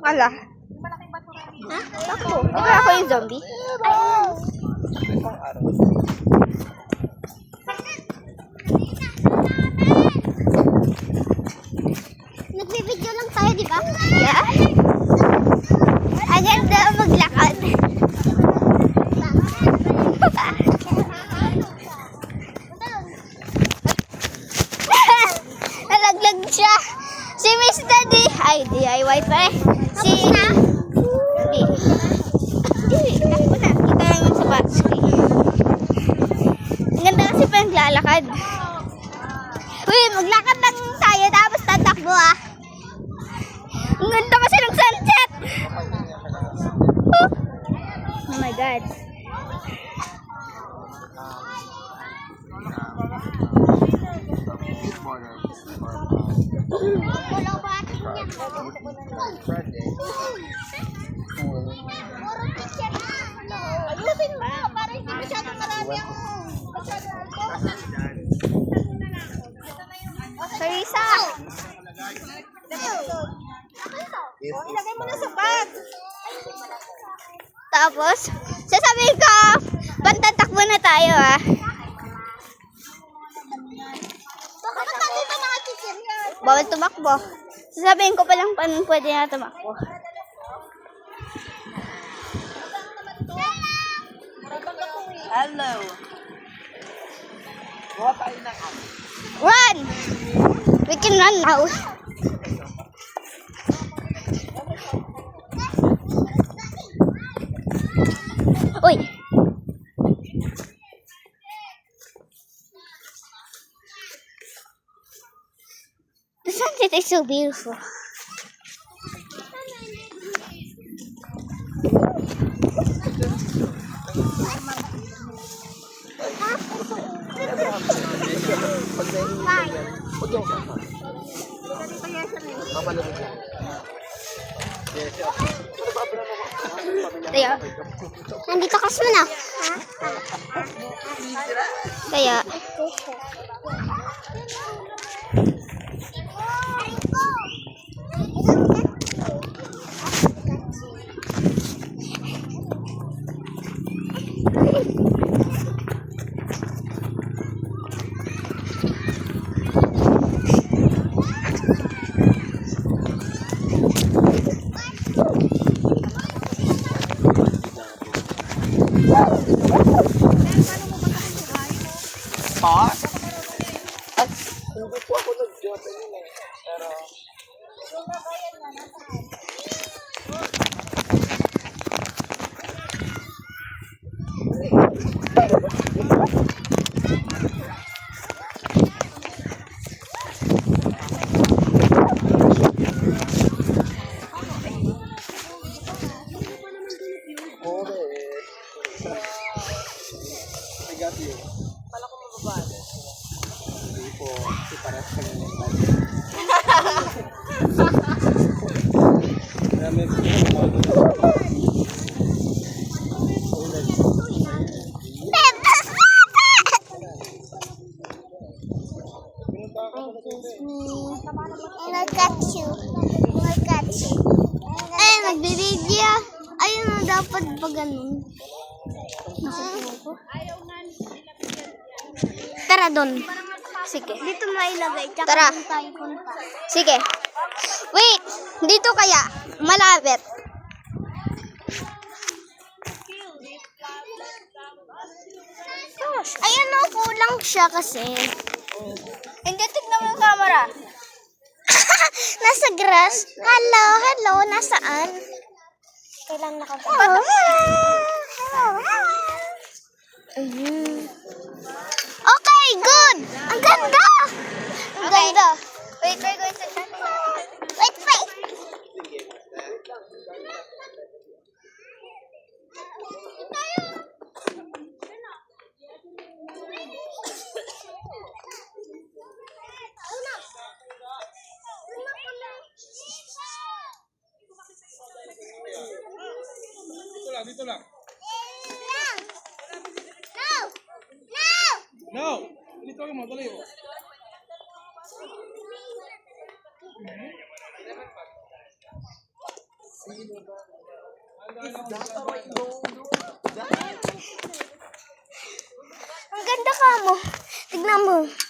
Wala. Ha? Ako. Ako yung zombie. Nagbibideo lang tayo, di ba? Yeah. Ang ganda maglakad. Nalaglag siya. Si Miss Daddy. Ay, DIY pa eh. Si... Hindi. Takbo na. Kita lang yung sapatos ko. Ang ganda kasi pa yung lalakad. Uy, maglakad lang tayo tapos tatakbo ah. Ang ganda kasi ng sunset. Oh my God. Ayusin mo para hindi masyadong marami ang Sarisa. ilagay mo na sa bag. Tapos, sasabihin ko, pantatakbo na tayo ah. Bakit nandito mga teacher yan? Bawal tumakbo. Sasabihin ko palang paano pwede na tumakbo. Hello. Gawa tayo ng app. Run! We can run now. Uy! The sunset is so beautiful. Kaya, Nandito ka na. kaya, Pa? Hindi po ako nag-jota yun eh. Pero... I got you. Pala ko mababali. Hindi po, si pares ka nyo Look at you. Look at you. ay, magbibideo. Ayun na dapat pa ganun. Tara doon. Sige. Dito mailagay. Tsaka Tara. doon tayo punta. Sige. Wait, dito kaya. Malapit. Gosh, ayun o, kulang siya kasi. Hindi, tignan mo yung camera. Nasa grass. Hello, hello. Nasaan? Kailan nakababa? Okay, good. Ang ganda. Ang ganda. Wait, we're going to check. Wait, wait. Dito lang. No! No! No! Dito lang mo, dali mo. Ang ganda ka mo. Tignan mo.